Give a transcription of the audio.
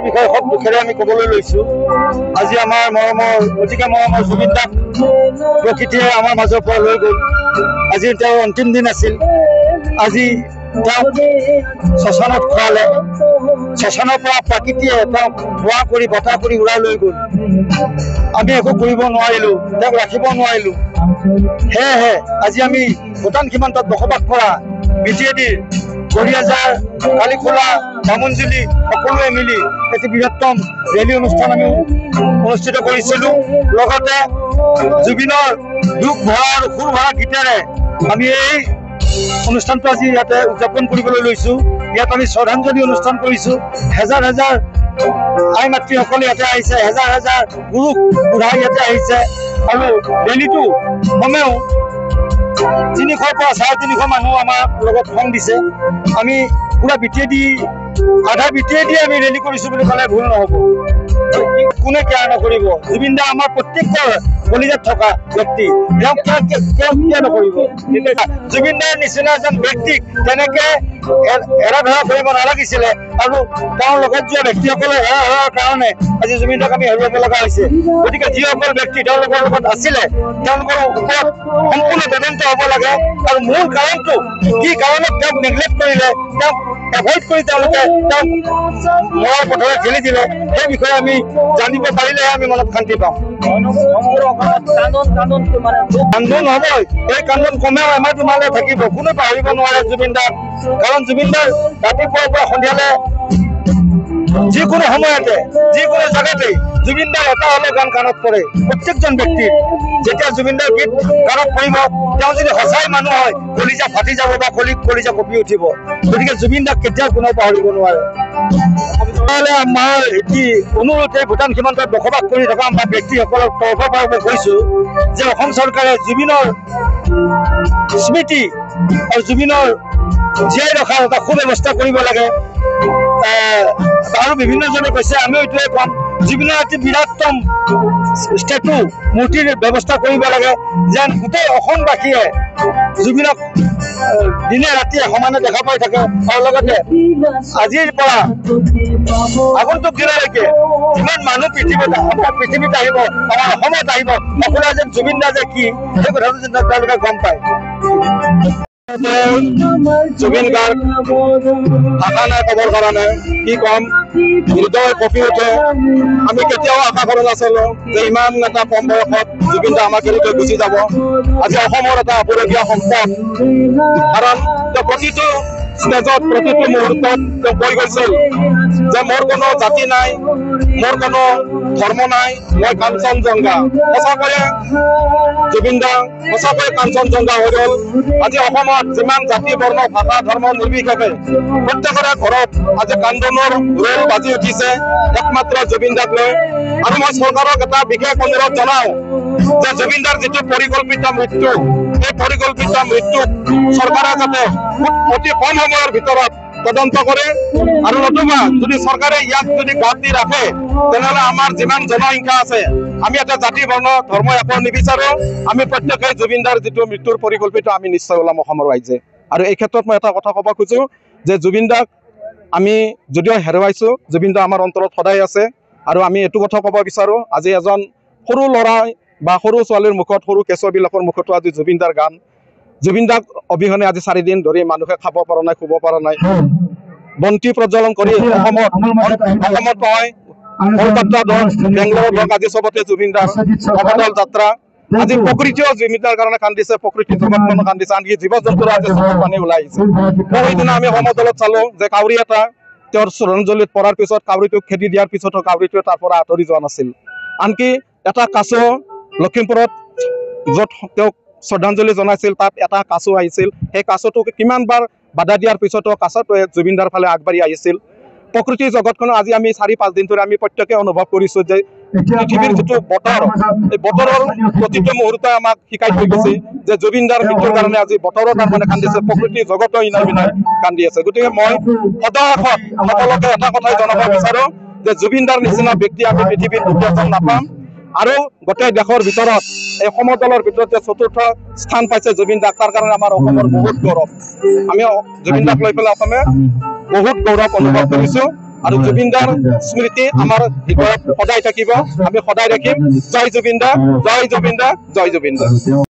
বিষয়ে খুব দুখেৰে আমি ক'বলৈ লৈছোঁ। আজি আমাৰ মৰমৰ অতিকে মৰমৰ জুবিন দাক প্ৰকৃতিয়ে আমাৰ মাজৰ পৰা লৈ গ'ল। আজি তেওঁৰ অন্তিম দিন আছিল। আজি তেওঁক শ্মশানত খোৱালে, শ্মশানৰ পৰা প্ৰকৃতিয়ে তেওঁক ধোঁৱা কৰি বতাহ কৰি উৰাই লৈ গ'ল। আমি একো কৰিব নোৱাৰিলোঁ, তেওঁক ৰাখিব নোৱাৰিলোঁ। সেয়েহে আজি আমি ভূটান সীমান্তত বসবাস কৰা বিজেডিৰ গৰিয়াজাৰ, কালিখোলা, বামুণজুলি সকলোৱে মিলি এটি বৃহত্তম ৰেলী অনুষ্ঠান আমি অনুষ্ঠিত কৰিছিলোঁ। লগতে জুবিনৰ দুখ ভৰা আৰু সুৰ ভৰা গীতেৰে আমি এই অনুষ্ঠানটো আজি ইয়াতে উদযাপন কৰিবলৈ লৈছোঁ। ইয়াত আমি শ্ৰদ্ধাঞ্জলি অনুষ্ঠান কৰিছোঁ। হেজাৰ হেজাৰ আই মাতৃসকলে ইয়াতে আহিছে, হেজাৰ হেজাৰ পুৰুষ বুঢ়া ইয়াতে আহিছে আৰু ৰেলীটো কমেও 300 পৰা 350 মানুহ আমাৰ লগত সং দিছে। আমি পুৰা আধা বিটিয়েদি আমি ৰেলী কৰিছোঁ বুলি ক'লে ভুল নহ'ব। কোনে কেয়াৰ নকৰিব? জুবিন দা আমাৰ প্ৰত্যেকৰ কলিজাত থকা ব্যক্তি, তেওঁক কিয় নকৰিব? জুবিন দাৰ নিচিনা এজন ব্যক্তিক তেনেকে এৰা ধৰা কৰিব নালাগিছিলে আৰু তেওঁৰ লগত যোৱা ব্যক্তিসকলে এৰা ধৰাৰ কাৰণে আজি জুবিন দাক আমি হেৰুৱাব লগা হৈছে। গতিকে যিসকল ব্যক্তি তেওঁলোকৰ লগত আছিলে তেওঁলোকৰ ওপৰত সম্পূৰ্ণ তদন্ত হ'ব লাগে আৰু মূল কাৰণটো কি কাৰণত তেওঁক নেগলেক্ট কৰিলে, তেওঁক এভইড কৰি তেওঁলোকে তেওঁক মৰাৰ পথৰে ঠেলি দিলে, সেই বিষয়ে আমি জানিব পাৰিলেহে আমি মনত শান্তি পাম। কান্দোন হ'বই, এই কান্দোন কমেও এমাহ দুমাহলৈ থাকিব। কোনো পাহৰিব নোৱাৰে জুবিন দাক, কাৰণ জুবিন দাৰ ৰাতিপুৱাৰ পৰা সন্ধিয়ালৈ যিকোনো সময়তে যিকোনো জেগাতেই জুবিন দাৰ এটা হ'লে গান কাণত পৰে। প্ৰত্যেকজন ব্যক্তিৰ যেতিয়া জুবিন দাৰ গীত কাণত পৰিব, তেওঁ যদি সঁচাই মানুহ হয় কলিজা ফাটি যাব বা কলিজা কঁপি উঠিব। গতিকে জুবিন দাক কেতিয়াও কোনেও পাহৰিব নোৱাৰে। আমাৰ এটি অনুৰোধে ভূটান সীমান্তত বসবাস কৰি থকা আমাৰ ব্যক্তিসকলৰ তৰফৰ পৰা মই কৈছোঁ যে অসম চৰকাৰে জুবিনৰ স্মৃতি আৰু জুবিনৰ জীয়াই ৰখাৰ এটা সুব্যৱস্থা কৰিব লাগে। আৰু বিভিন্নজনে কৈছে, আমিও এইটোৱে কম, জুবিনৰ এটি বৃহত্তম ষ্টেচু মূৰ্তিৰ ব্যৱস্থা কৰিব লাগে, যেন গোটেই অসমবাসীয়ে জুবিনক দিনে ৰাতিয়ে সমানে দেখা পাই থাকে। আৰু লগতে আজিৰ পৰা আগন্তুক দিনলৈকে যিমান মানুহ পৃথিৱীত আহিব, আমাৰ অসমত আহিব, সকলোৱে যেন জুবিন দা যে কি সেই কথাটো যেন তেওঁলোকে গম পায়। জুবিন গাৰ্গ ভাষা নাই ক'বৰ কাৰণে, কি ক'ম, হৃদয় কঁপি উঠে। আমি কেতিয়াও আশা কৰা নাছিলো যে ইমান এটা কম বয়সত জুবিন দা আমাক এৰি থৈ গুচি যাব। আজি অসমৰ এটা আপুৰুগীয়া সম্পদ, কাৰণ তেওঁ প্ৰতিটো ষ্টেজত প্ৰতিটো মুহূৰ্তত তেওঁ কৈ গৈছিল যে মোৰ কোনো জাতি নাই, মোৰ কোনো ধৰ্ম নাই, মই কাঞ্চনজংঘা। সঁচাকৈয়ে জুবিন দা সঁচাকৈয়ে কাঞ্চনজংঘা হৈ গ'ল। আজি অসমত যিমান জাতি বৰ্ণ ভাষা ধৰ্ম নিৰ্বিশেষে প্ৰত্যেকৰে ঘৰত আজি কান্দোনৰ ৰোল বাজি উঠিছে একমাত্ৰ জুবিন দাক লৈ। আৰু মই চৰকাৰক এটা বিশেষ অনুৰোধ জনাওঁ যে জুবিন দাৰ যিটো পৰিকল্পিত মৃত্যু, এই পৰিকল্পিত মৃত্যুক চৰকাৰে যাতে অতি কম সময়ৰ ভিতৰত তদন্ত কৰে, আৰু নতুবা যদি চৰকাৰে ইয়াক যদি বাদ দি ৰাখে তেনেহ'লে আমাৰ যিমান জনসংখ্যা আছে, আমি এটা জাতি বৰ্ণ ধৰ্ম একো নিবিচাৰো, আমি প্ৰত্যেকেই জুবিন দাৰ যিটো মৃত্যুৰ পৰিকল্পিত আমি নিশ্চয় ওলাম অসমৰ ৰাইজে। আৰু এই ক্ষেত্ৰত মই এটা কথা ক'ব খোজো যে জুবিন দাক আমি যদিও হেৰুৱাইছোঁ, জুবিন দা আমাৰ অন্তৰত সদায় আছে। আৰু আমি এইটো কথা ক'ব বিচাৰোঁ, আজি এজন সৰু ল'ৰাই বা সৰু ছোৱালীৰ মুখত, সৰু কেঁচুৱাবিলাকৰ মুখতো আজি জুবিন দাৰ গান। জুবিন দাক অবিহনে আজি 4 দিন ধৰি মানুহে খাব পৰা নাই, শুব পৰা নাই। বন্তি প্ৰজ্বলন কৰি অসমত নহয়, কলকাতা হওক, বেংগলোৰত হওক, আজি চবতে জুবিন দাৰ অৱদল যাত্ৰা। আজি প্ৰকৃতিও জুবিন দাৰ কাৰণে কান্দিছে, প্ৰকৃতি জগতখনো কান্দিছে, আনকি জীৱ জন্তুৰ আজি চকুৰ পানী ওলাই আহিছে। সেইদিনা আমি সমদলত চালো যে কাউৰী এটা তেওঁৰ শ্ৰদ্ধাঞ্জলিত পৰাৰ পিছত কাউৰীটোক খেদি দিয়াৰ পিছতো কাউৰীটোৱে তাৰ পৰা আঁতৰি যোৱা নাছিল। আনকি এটা কাছ লখিমপুৰত য'ত তেওঁক শ্ৰদ্ধাঞ্জলি জনাইছিল, তাত এটা কাছ আহিছিল, সেই কাছটোক কিমানবাৰ বাধা দিয়াৰ পিছতো কাছটোৱে জুবিন দাৰ ফালে আগবাঢ়ি আহিছিল। প্ৰকৃতিৰ জগতখনো আজি আমি 4-5 দিন ধৰি আমি প্ৰত্যেকে অনুভৱ কৰিছোঁ যে পৃথিৱীৰ যিটো বতৰ, এই বতৰৰ প্ৰতিটো মুহূৰ্তই আমাক শিকাই থৈ গৈছে যে জুবিন দাৰ মৃত্যুৰ কাৰণে আজি বতৰৰ তাৰমানে কান্দিছে, প্ৰকৃতিৰ জগতো ইনাই বিনাই কান্দি আছে। গতিকে মই সদায় সকলোকে এটা কথাই জনাব বিচাৰোঁ যে জুবিন দাৰ নিচিনা ব্যক্তি আমি পৃথিৱীত দ্বিতীয়জন নাপাম। আৰু গোটেই দেশৰ ভিতৰত এই সমদলৰ ভিতৰত যে 4ৰ্থ স্থান পাইছে জুবিন দাক, তাৰ কাৰণে আমাৰ অসমৰ বহুত গৌৰৱ। আমি জুবিন দাক লৈ পেলাই অসমে বহুত গৌৰৱ অনুভৱ কৰিছোঁ। আৰু জুবিন দাৰ স্মৃতি আমাৰ হৃদয়ত সদায় থাকিব, আমি সদায় ৰাখিম। জয় জুবিন দা, জয় জুবিন দা, জয় জুবিন দা।